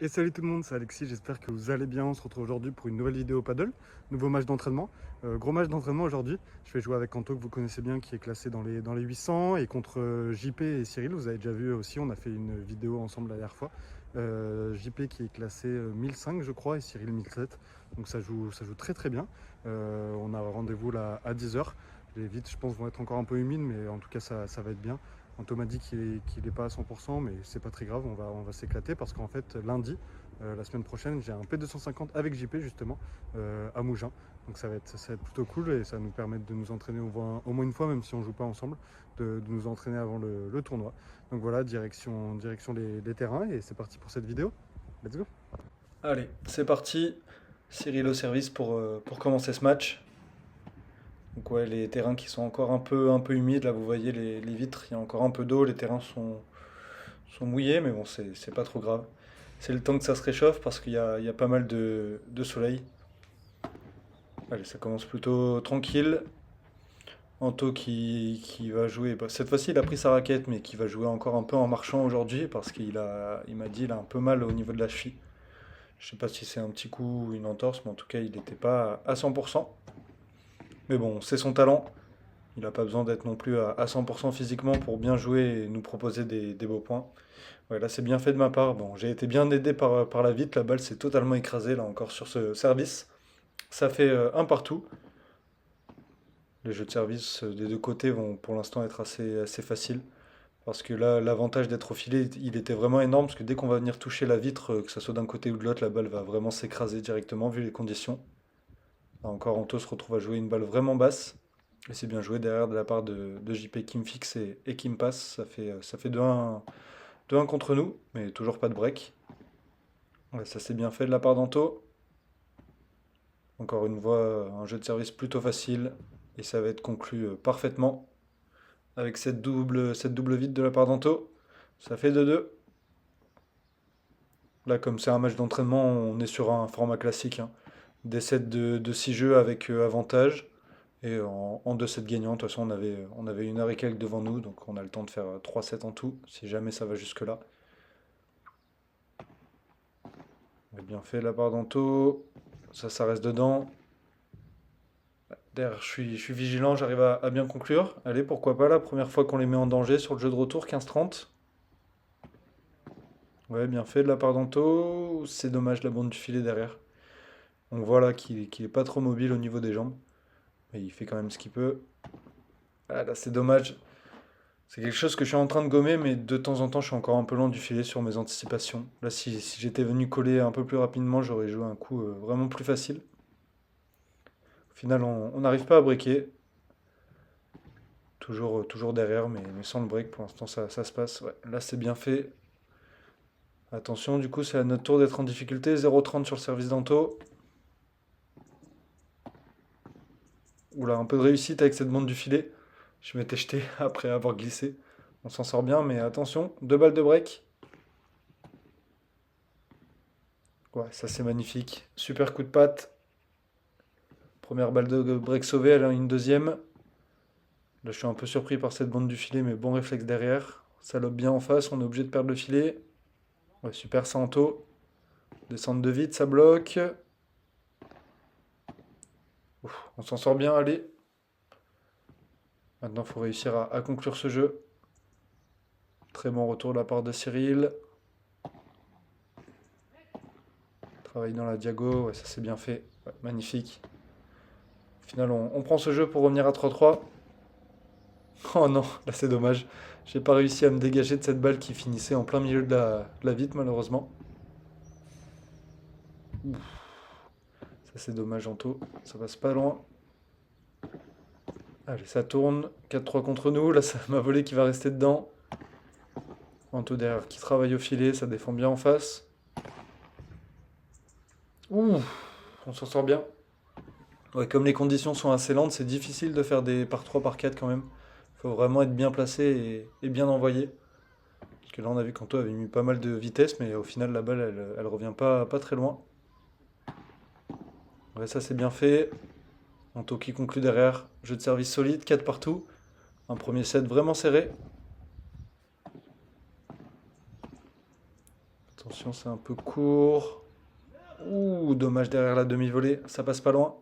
Et salut tout le monde, c'est Alexis, j'espère que vous allez bien. On se retrouve aujourd'hui pour une nouvelle vidéo paddle, nouveau match d'entraînement. Gros match d'entraînement aujourd'hui. Je vais jouer avec Anto que vous connaissez bien qui est classé dans les 800 et contre JP et Cyril, vous avez déjà vu aussi, on a fait une vidéo ensemble la dernière fois. JP qui est classé 1005 je crois et Cyril 1007, donc ça joue très très bien. On a rendez-vous là à 10h. Les vitres je pense vont être encore un peu humides mais en tout cas ça va être bien. Anto m'a dit qu'il n'est pas à 100%, mais c'est pas très grave, on va s'éclater parce qu'en fait, lundi, la semaine prochaine, j'ai un P250 avec JP justement à Mougins. Donc ça va être plutôt cool et ça va nous permettre de nous entraîner au moins une fois, même si on ne joue pas ensemble, de nous entraîner avant le tournoi. Donc voilà, direction les terrains et c'est parti pour cette vidéo. Let's go! Allez, c'est parti. Cyril au service pour commencer ce match. Donc ouais, les terrains qui sont encore un peu humides, là vous voyez les vitres, il y a encore un peu d'eau, les terrains sont mouillés, mais bon, c'est pas trop grave. C'est le temps que ça se réchauffe parce qu'il y a pas mal de soleil. Allez, ça commence plutôt tranquille. Anto qui va jouer, bah, cette fois-ci il a pris sa raquette, mais qui va jouer encore un peu en marchant aujourd'hui parce il m'a dit il a un peu mal au niveau de la cheville. Je sais pas si c'est un petit coup ou une entorse, mais en tout cas il n'était pas à 100%. Mais bon, c'est son talent. Il n'a pas besoin d'être non plus à 100% physiquement pour bien jouer et nous proposer des beaux points. Ouais, là, c'est bien fait de ma part. Bon, j'ai été bien aidé par la vitre. La balle s'est totalement écrasée là encore sur ce service. Ça fait un partout. Les jeux de service des deux côtés vont pour l'instant être assez faciles. Parce que là, l'avantage d'être au filet, il était vraiment énorme. Parce que dès qu'on va venir toucher la vitre, que ce soit d'un côté ou de l'autre, la balle va vraiment s'écraser directement vu les conditions. Là encore, Anto se retrouve à jouer une balle vraiment basse. Et c'est bien joué derrière de la part de JP qui me fixe et qui me passe. Ça fait 2-1 contre nous, mais toujours pas de break. Ouais, ça c'est bien fait de la part d'Anto. Encore une fois, un jeu de service plutôt facile. Et ça va être conclu parfaitement avec cette double vide de la part d'Anto. Ça fait 2-2. Là, comme c'est un match d'entraînement, on est sur un format classique, hein. Des sets de 6 jeux avec avantage. Et en 2 sets gagnants, de toute façon, on avait une heure et quelques devant nous, donc on a le temps de faire 3 sets en tout, si jamais ça va jusque-là. On a bien fait la part d'Anto. Ça reste dedans. Derrière, je suis vigilant, j'arrive à bien conclure. Allez, pourquoi pas, la première fois qu'on les met en danger sur le jeu de retour, 15-30. Ouais, bien fait de la part d'Anto. C'est dommage la bande du filet derrière. On voit là qu'il est pas trop mobile au niveau des jambes. Mais il fait quand même ce qu'il peut. Ah là, c'est dommage. C'est quelque chose que je suis en train de gommer, mais de temps en temps, je suis encore un peu loin du filet sur mes anticipations. Là, si j'étais venu coller un peu plus rapidement, j'aurais joué un coup vraiment plus facile. Au final, on n'arrive pas à breaker. Toujours derrière, mais sans le break, pour l'instant, ça se passe. Ouais, là, c'est bien fait. Attention, du coup, c'est à notre tour d'être en difficulté. 0,30 sur le service d'Anto. Oula, un peu de réussite avec cette bande du filet. Je m'étais jeté après avoir glissé. On s'en sort bien, mais attention, 2 balles de break. Ouais, ça c'est magnifique. Super coup de patte. Première balle de break sauvée, elle a une deuxième. Là, je suis un peu surpris par cette bande du filet, mais bon réflexe derrière. Ça lobe bien en face, on est obligé de perdre le filet. Ouais, super Santo. Descendre de vite, ça bloque. Ouf, on s'en sort bien, allez. Maintenant, il faut réussir à conclure ce jeu. Très bon retour de la part de Cyril. Travail dans la diago, ouais, ça c'est bien fait. Ouais, magnifique. Au final, on prend ce jeu pour revenir à 3-3. Oh non, là c'est dommage. J'ai pas réussi à me dégager de cette balle qui finissait en plein milieu de la vitre, malheureusement. Ouf, ça c'est dommage, Anto. Ça passe pas loin. Allez, ça tourne. 4-3 contre nous. Là, ça m'a volé qui va rester dedans. Anto derrière qui travaille au filet, ça défend bien en face. Ouh, on s'en sort bien. Ouais, comme les conditions sont assez lentes, c'est difficile de faire des par 3 par 4 quand même. Faut vraiment être bien placé et bien envoyé. Parce que là, on a vu qu'Anto avait mis pas mal de vitesse, mais au final, la balle, elle revient pas très loin. Ouais, ça c'est bien fait. Anto qui conclut derrière. Jeu de service solide, 4 partout. Un premier set vraiment serré. Attention, c'est un peu court. Ouh, dommage derrière la demi-volée. Ça passe pas loin.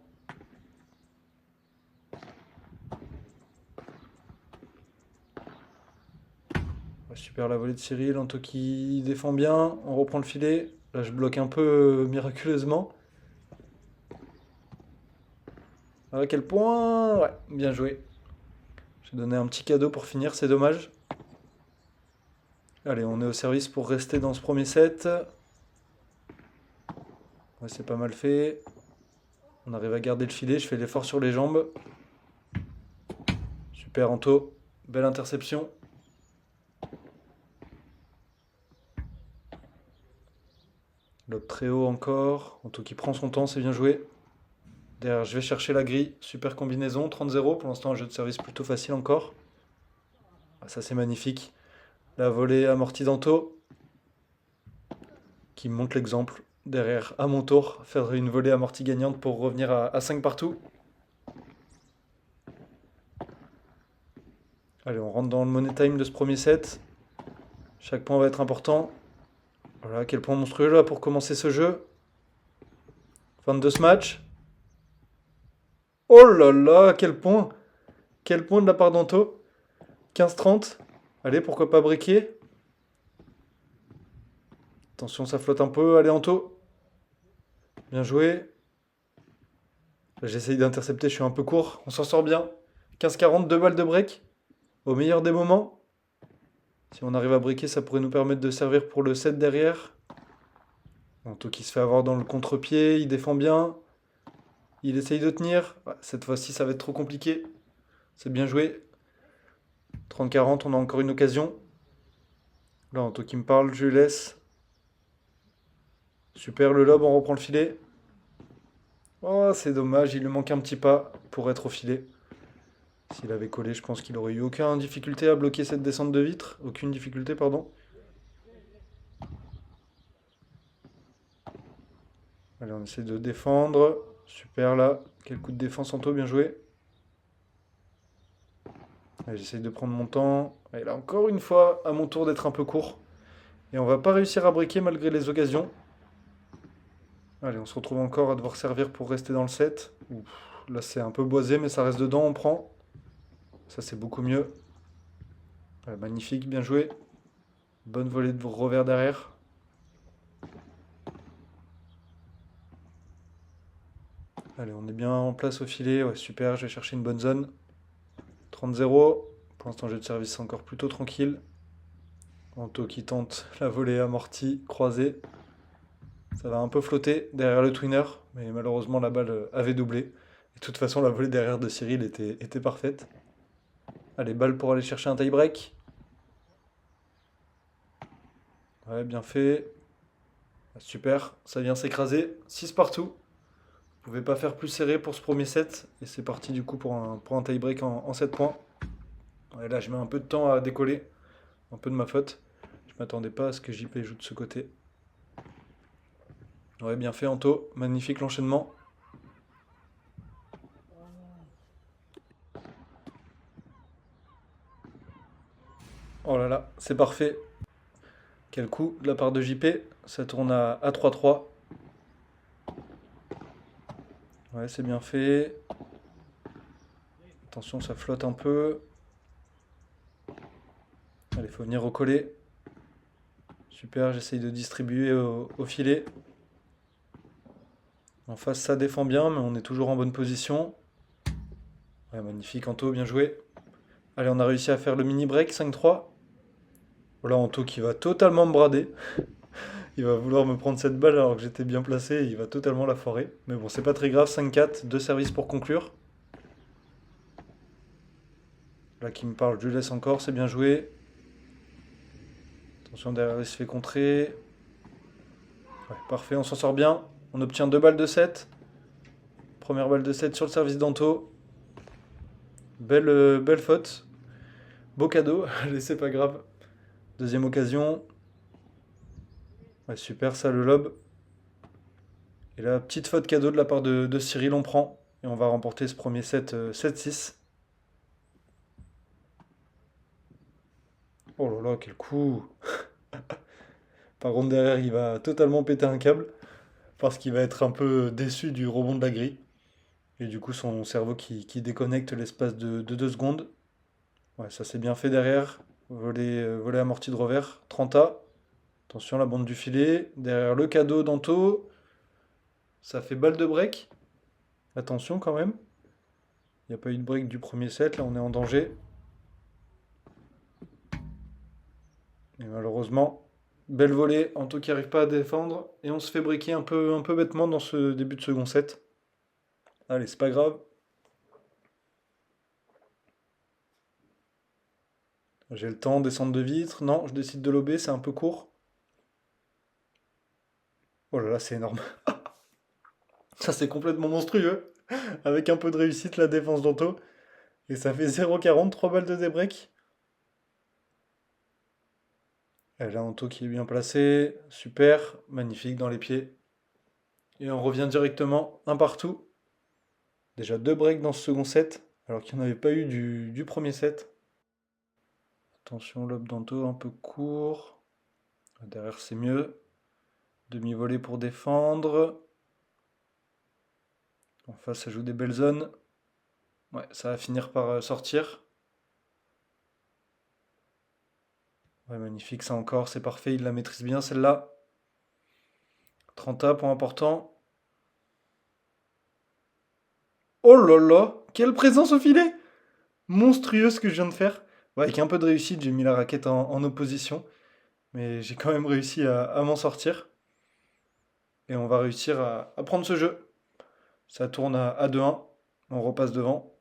Ouais, super la volée de Cyril. Anto qui défend bien. On reprend le filet. Là, je bloque un peu miraculeusement. À quel point? Ouais, bien joué. J'ai donné un petit cadeau pour finir, c'est dommage. Allez, on est au service pour rester dans ce premier set. Ouais, c'est pas mal fait. On arrive à garder le filet, je fais l'effort sur les jambes. Super Anto, belle interception. Lob très haut encore. Anto qui prend son temps, c'est bien joué. Derrière, je vais chercher la grille. Super combinaison, 30-0. Pour l'instant, un jeu de service plutôt facile encore. Ah, ça, c'est magnifique. La volée amortie d'Anto, qui me montre l'exemple. Derrière, à mon tour, faire une volée amortie gagnante pour revenir à 5 partout. Allez, on rentre dans le money time de ce premier set. Chaque point va être important. Voilà, quel point monstrueux là pour commencer ce jeu. Fin de ce match. Oh là là, quel point! Quel point de la part d'Anto. 15-30. Allez, pourquoi pas briquer? Attention, ça flotte un peu. Allez, Anto. Bien joué. J'essaye d'intercepter, je suis un peu court. On s'en sort bien. 15-40, 2 balles de break. Au meilleur des moments. Si on arrive à briquer, ça pourrait nous permettre de servir pour le set derrière. Anto qui se fait avoir dans le contre-pied. Il défend bien. Il essaye de tenir. Ouais, cette fois-ci, ça va être trop compliqué. C'est bien joué. 30-40, on a encore une occasion. Là, Anto qui me parle, je lui laisse. Super, le lob, on reprend le filet. Oh, c'est dommage, il lui manque un petit pas pour être au filet. S'il avait collé, je pense qu'il aurait eu aucune difficulté à bloquer cette descente de vitre. Aucune difficulté, pardon. Allez, on essaie de défendre. Super, là. Quel coup de défense, Anto, bien joué. Allez, j'essaye de prendre mon temps. Et là, encore une fois, à mon tour d'être un peu court. Et on va pas réussir à briquer malgré les occasions. Allez, on se retrouve encore à devoir servir pour rester dans le set. Ouf, là, c'est un peu boisé, mais ça reste dedans, on prend. Ça, c'est beaucoup mieux. Magnifique, bien joué. Bonne volée de revers derrière. Allez, on est bien en place au filet. Ouais, super, je vais chercher une bonne zone. 30-0. Pour l'instant, jeu de service encore plutôt tranquille. Anto qui tente la volée amortie, croisée. Ça va un peu flotter derrière le twinner, mais malheureusement la balle avait doublé. Et de toute façon, la volée derrière de Cyril était parfaite. Allez, balle pour aller chercher un tie-break. Ouais, bien fait. Super, ça vient s'écraser. 6 partout. Vous pouvez pas faire plus serré pour ce premier set. Et c'est parti du coup pour un tie-break en 7 points. Ouais, là, je mets un peu de temps à décoller. Un peu de ma faute. Je m'attendais pas à ce que JP joue de ce côté. Ouais, bien fait Anto. Magnifique l'enchaînement. Oh là là, c'est parfait. Quel coup de la part de JP. Ça tourne à 3-3. Ouais, c'est bien fait. Attention, ça flotte un peu. Allez, faut venir recoller. Super, j'essaye de distribuer au filet. En face, ça défend bien, mais on est toujours en bonne position. Ouais, magnifique, Anto, bien joué. Allez, on a réussi à faire le mini break, 5-3. Voilà, Anto qui va totalement me brader. Il va vouloir me prendre cette balle alors que j'étais bien placé et il va totalement la foirer. Mais bon, c'est pas très grave, 5-4, 2 services pour conclure. Là, qui me parle, je lui laisse encore, c'est bien joué. Attention, derrière, il se fait contrer. Ouais, parfait, on s'en sort bien. On obtient 2 balles de 7. Première balle de 7 sur le service d'Anto. Belle faute. Beau cadeau, allez, c'est pas grave. Deuxième occasion. Ouais, super, ça, le lob. Et là, petite faute cadeau de la part de Cyril, on prend. Et on va remporter ce premier set 7-6. Oh là là, quel coup! Par contre, derrière, il va totalement péter un câble parce qu'il va être un peu déçu du rebond de la grille. Et du coup, son cerveau qui déconnecte l'espace de 2 secondes. Ouais, ça c'est bien fait derrière. Volet amorti de revers. 30A. Attention, la bande du filet. Derrière le cadeau d'Anto. Ça fait balle de break. Attention quand même. Il n'y a pas eu de break du premier set. Là, on est en danger. Et malheureusement, belle volée. Anto qui n'arrive pas à défendre. Et on se fait breaker un peu bêtement dans ce début de second set. Allez, c'est pas grave. J'ai le temps, descendre de vitre. Non, je décide de lober, c'est un peu court. Oh là là, c'est énorme. Ça, c'est complètement monstrueux. Avec un peu de réussite, la défense d'Anto. Et ça fait 0,40, 3 balles de débreak. Et là, Anto qui est bien placé. Super, magnifique dans les pieds. Et on revient directement, un partout. Déjà 2 breaks dans ce second set, alors qu'il n'y en avait pas eu du premier set. Attention, lob d'Anto un peu court. Derrière, c'est mieux. Demi-volée pour défendre. En face, ça joue des belles zones. Ouais, ça va finir par sortir. Ouais, magnifique, ça encore, c'est parfait, il la maîtrise bien celle-là. 30A, point important. Oh là là, quelle présence au filet! Monstrueux ce que je viens de faire. Ouais, avec un peu de réussite, j'ai mis la raquette en opposition. Mais j'ai quand même réussi à m'en sortir. Et on va réussir à prendre ce jeu. Ça tourne à 2-1. On repasse devant.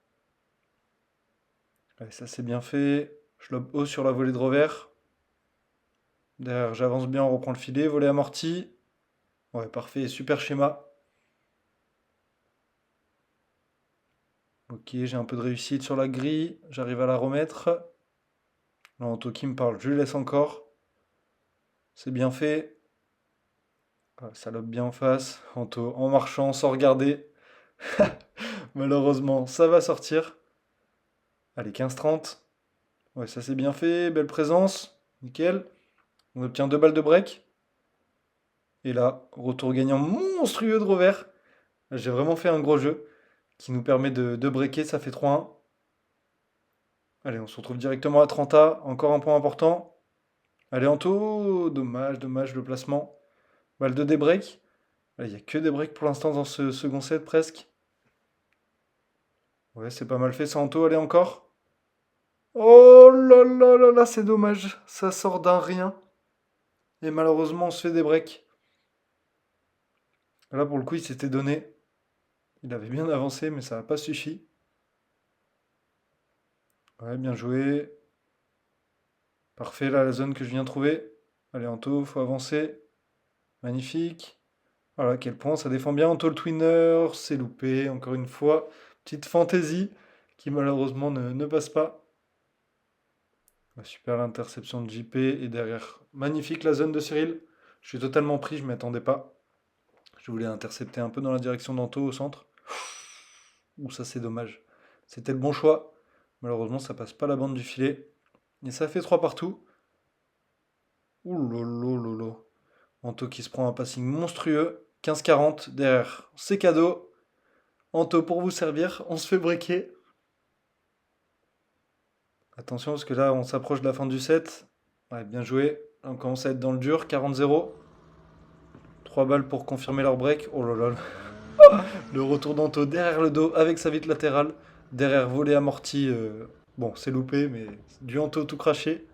Ouais, ça c'est bien fait. Je lobe haut sur la volée de revers. Derrière, j'avance bien, on reprend le filet. Volée amorti. Ouais, parfait, super schéma. Ok, j'ai un peu de réussite sur la grille. J'arrive à la remettre. Là, Anto qui me parle, je lui laisse encore. C'est bien fait. Ah, ça lobe bien en face. Anto en marchant, sans regarder. Malheureusement, ça va sortir. Allez, 15-30. Ouais, ça c'est bien fait. Belle présence. Nickel. On obtient 2 balles de break. Et là, retour gagnant monstrueux de revers. J'ai vraiment fait un gros jeu qui nous permet de breaker. Ça fait 3-1. Allez, on se retrouve directement à 30A. Encore un point important. Allez, Anto. Dommage, dommage le placement. Balle de débreak. Il n'y a que des breaks pour l'instant dans ce second set presque. Ouais, c'est pas mal fait ça, Anto. Allez, encore. Oh là là là là, c'est dommage. Ça sort d'un rien. Et malheureusement, on se fait des breaks. Là, pour le coup, il s'était donné. Il avait bien avancé, mais ça n'a pas suffi. Ouais, bien joué. Parfait, là, la zone que je viens de trouver. Allez, Anto, faut avancer. Magnifique. Voilà, quel point, ça défend bien. Anto le twinner, c'est loupé, encore une fois. Petite fantaisie qui malheureusement ne passe pas. Ouais, super l'interception de JP et derrière. Magnifique la zone de Cyril. Je suis totalement pris, je ne m'y attendais pas. Je voulais intercepter un peu dans la direction d'Anto au centre. Ouh, ça c'est dommage. C'était le bon choix. Malheureusement, ça passe pas la bande du filet. Et ça fait 3 partout. Ouh lolo lolo. Anto qui se prend un passing monstrueux. 15-40 derrière. C'est cadeau. Anto pour vous servir. On se fait breaker. Attention parce que là on s'approche de la fin du set. Ouais, bien joué. On commence à être dans le dur. 40-0. 3 balles pour confirmer leur break. Oh là là. Le retour d'Anto derrière le dos avec sa vitre latérale. Derrière volée amorti. Bon, c'est loupé, mais du Anto tout craché.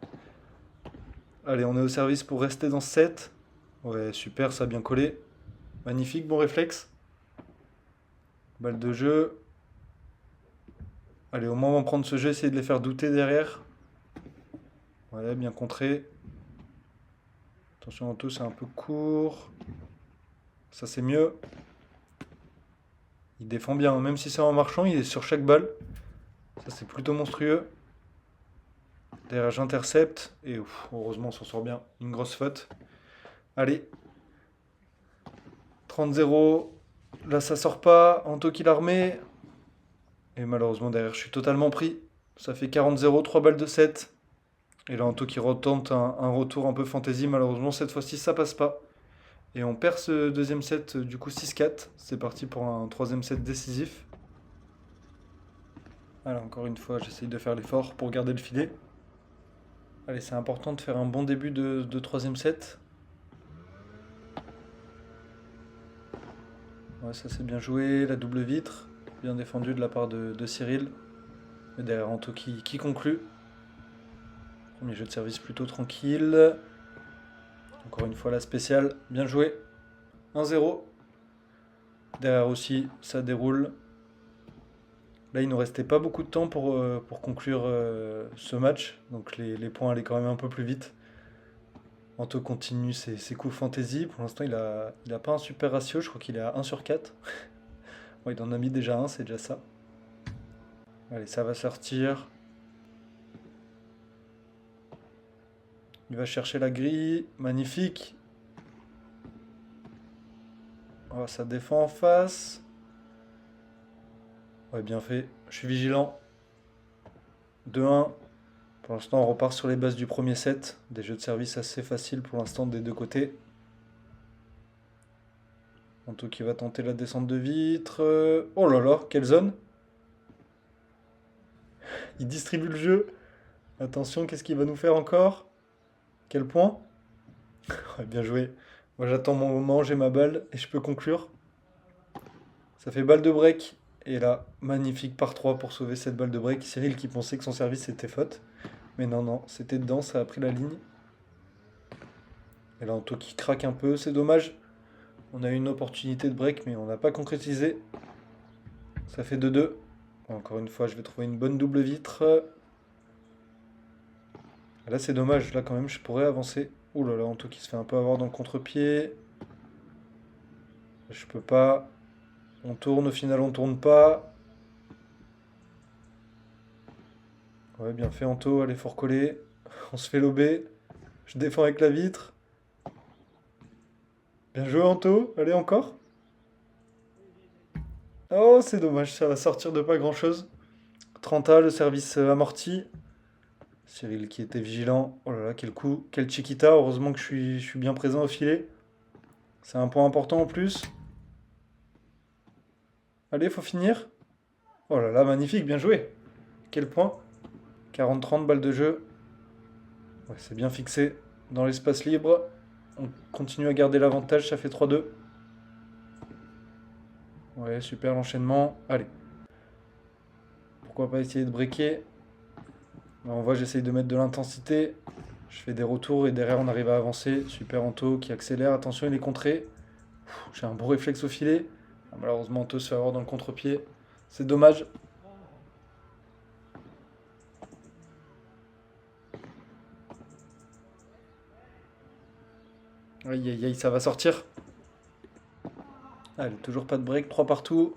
Allez, on est au service pour rester dans ce set. Ouais, super, ça a bien collé. Magnifique, bon réflexe. Balle de jeu. Allez, au moins on va prendre ce jeu, essayer de les faire douter derrière. Ouais, bien contré. Attention, Anto, c'est un peu court. Ça, c'est mieux. Il défend bien, même si c'est en marchant, il est sur chaque balle. Ça, c'est plutôt monstrueux. Derrière, j'intercepte. Et heureusement, on s'en sort bien. Une grosse faute. Allez. 30-0. Là, ça sort pas. Anto qui la remet. Et malheureusement, derrière, je suis totalement pris. Ça fait 40-0, 3 balles de 7. Et là, Anto qui retente un retour un peu fantasy. Malheureusement, cette fois-ci, ça passe pas. Et on perd ce deuxième set, du coup 6-4. C'est parti pour un troisième set décisif. Allez, encore une fois, j'essaye de faire l'effort pour garder le filet. Allez, c'est important de faire un bon début de troisième set. Ouais, ça c'est bien joué. La double vitre. Bien défendu de la part de Cyril. Et derrière Anto qui conclut. Premier jeu de service plutôt tranquille. Encore une fois la spéciale. Bien joué. 1-0. Derrière aussi, ça déroule. Là, il nous restait pas beaucoup de temps pour conclure ce match. Donc les points allaient quand même un peu plus vite. Anto continue ses coups fantasy. Pour l'instant, il a pas un super ratio. Je crois qu'il est à 1/4. Ouais, il en a mis déjà un, c'est déjà ça. Allez, ça va sortir. Il va chercher la grille. Magnifique. Oh, ça défend en face. Ouais, bien fait. Je suis vigilant. 2-1. Pour l'instant, on repart sur les bases du premier set. Des jeux de service assez faciles pour l'instant des deux côtés. Anto qui va tenter la descente de vitre. Oh là là, quelle zone! Il distribue le jeu. Attention, qu'est-ce qu'il va nous faire encore? Quel point? Ouais, bien joué. Moi, j'attends mon moment, j'ai ma balle et je peux conclure. Ça fait balle de break. Et là, magnifique par 3 pour sauver cette balle de break. Cyril qui pensait que son service c'était faute. Mais non, non, c'était dedans, ça a pris la ligne. Et là, Anto qui craque un peu, c'est dommage. On a eu une opportunité de break, mais on n'a pas concrétisé. Ça fait 2-2. Encore une fois, je vais trouver une bonne double vitre. Là, c'est dommage. Là, quand même, je pourrais avancer. Ouh là là, Anto qui se fait un peu avoir dans le contre-pied. Je peux pas. On tourne, au final, on tourne pas. Ouais, bien fait, Anto. Allez, faut recoller. On se fait lober. Je défends avec la vitre. Bien joué, Anto. Allez, encore. Oh, c'est dommage. Ça va sortir de pas grand-chose. 30A, le service amorti. Cyril qui était vigilant. Oh là là, quel coup. Quel chiquita. Heureusement que je suis bien présent au filet. C'est un point important en plus. Allez, faut finir. Oh là là, magnifique, bien joué. Quel point? 40-30 balles de jeu. Ouais, c'est bien fixé dans l'espace libre. On continue à garder l'avantage, ça fait 3-2. Ouais, super l'enchaînement. Allez. Pourquoi pas essayer de breaker? Là, on voit, j'essaye de mettre de l'intensité. Je fais des retours et derrière on arrive à avancer. Super Anto qui accélère. Attention, il est contré. J'ai un bon réflexe au filet. Ah, malheureusement, Anto se fait avoir dans le contre-pied. C'est dommage. Aïe aïe aïe, ça va sortir. Allez, toujours pas de break, 3 partout.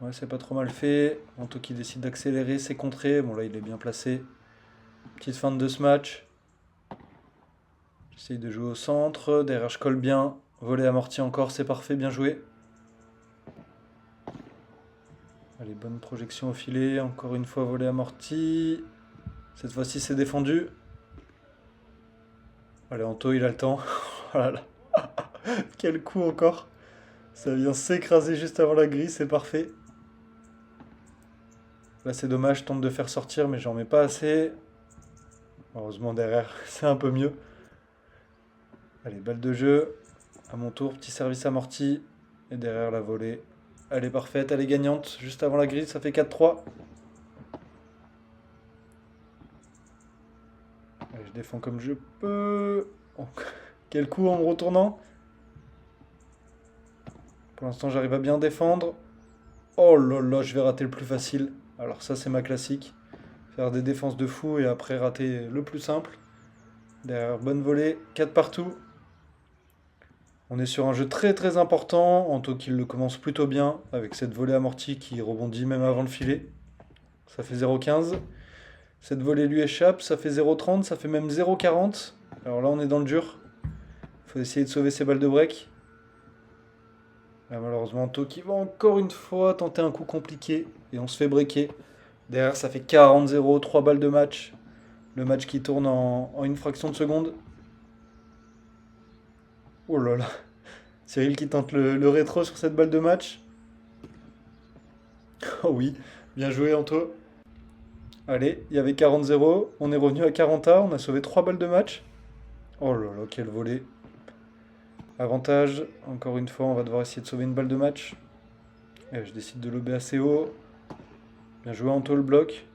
Ouais, c'est pas trop mal fait. Anto qui décide d'accélérer, c'est contré. Bon, là, il est bien placé. Petite fin de ce match. J'essaye de jouer au centre. Derrière, je colle bien. Volet amorti encore, c'est parfait, bien joué. Allez, bonne projection au filet. Encore une fois, volet amorti. Cette fois-ci, c'est défendu. Allez, Anto, il a le temps. Oh là là. Quel coup encore. Ça vient s'écraser juste avant la grille, c'est parfait. Là, c'est dommage, je tente de faire sortir, mais j'en mets pas assez. Heureusement, derrière, c'est un peu mieux. Allez, balle de jeu. À mon tour, petit service amorti. Et derrière, la volée. Elle est parfaite, elle est gagnante. Juste avant la grille, ça fait 4-3. Allez, je défends comme je peux. Oh, quel coup en me retournant. Pour l'instant, j'arrive à bien défendre. Oh là là, je vais rater le plus facile. Alors ça, c'est ma classique. Faire des défenses de fou et après rater le plus simple. Derrière, bonne volée, 4 partout. On est sur un jeu très très important. Anto qui le commence plutôt bien avec cette volée amortie qui rebondit même avant le filet. Ça fait 0,15. Cette volée lui échappe, ça fait 0,30, ça fait même 0,40. Alors là, on est dans le dur. Il faut essayer de sauver ses balles de break. Là, malheureusement, Anto qui va encore une fois tenter un coup compliqué et on se fait breaker. Derrière, ça fait 40-0, 3 balles de match. Le match qui tourne en une fraction de seconde. Oh là là. Cyril qui tente le rétro sur cette balle de match. Oh oui, bien joué Anto. Allez, il y avait 40-0. On est revenu à 40A. On a sauvé 3 balles de match. Oh là là, quel volet. Avantage. Encore une fois, on va devoir essayer de sauver une balle de match. Et je décide de lober assez haut. Bien joué Anto le bloc.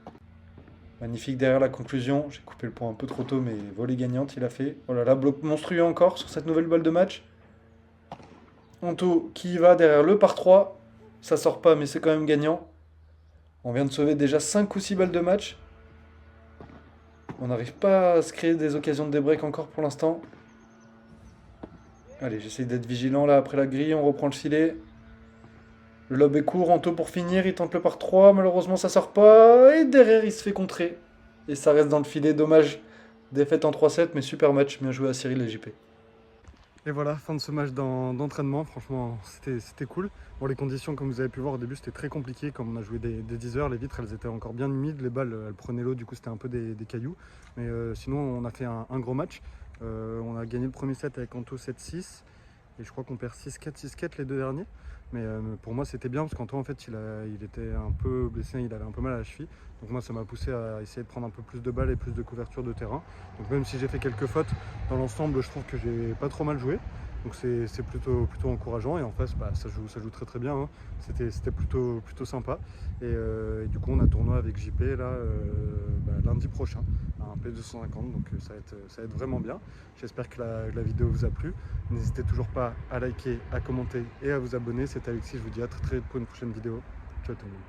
Magnifique derrière la conclusion. J'ai coupé le point un peu trop tôt, mais volée gagnante il a fait. Oh là là, bloc monstrueux encore sur cette nouvelle balle de match. Anto qui y va derrière le par 3. Ça sort pas, mais c'est quand même gagnant. On vient de sauver déjà 5 ou 6 balles de match. On n'arrive pas à se créer des occasions de débreak encore pour l'instant. Allez, j'essaye d'être vigilant là après la grille. On reprend le filet. Le lob est court. Anto pour finir. Il tente le par 3. Malheureusement, ça sort pas. Et derrière, il se fait contrer. Et ça reste dans le filet. Dommage. Défaite en 3-7, mais super match. Bien joué à Cyril et JP. Et voilà, fin de ce match d'entraînement. Franchement, c'était cool. Bon, les conditions, comme vous avez pu voir au début, c'était très compliqué. Comme on a joué des 10 heures, les vitres, elles étaient encore bien humides. Les balles, elles prenaient l'eau, du coup, c'était un peu des cailloux. Mais sinon, on a fait un gros match. On a gagné le premier set avec Anto 7-6. Et je crois qu'on perd 6-4, 6-4 les deux derniers. Mais pour moi, c'était bien parce qu'Anto, en fait, il était un peu blessé, il avait un peu mal à la cheville. Donc moi, ça m'a poussé à essayer de prendre un peu plus de balles et plus de couverture de terrain. Donc même si j'ai fait quelques fautes, dans l'ensemble, je trouve que j'ai pas trop mal joué. Donc c'est plutôt encourageant. Et en face, bah, ça joue très très bien, hein. C'était plutôt sympa. Et du coup, on a tournoi avec JP là, lundi prochain, à un P250. Donc ça va être vraiment bien. J'espère que la vidéo vous a plu. N'hésitez toujours pas à liker, à commenter et à vous abonner. C'était Alexis, je vous dis à très très vite pour une prochaine vidéo. Ciao tout le monde.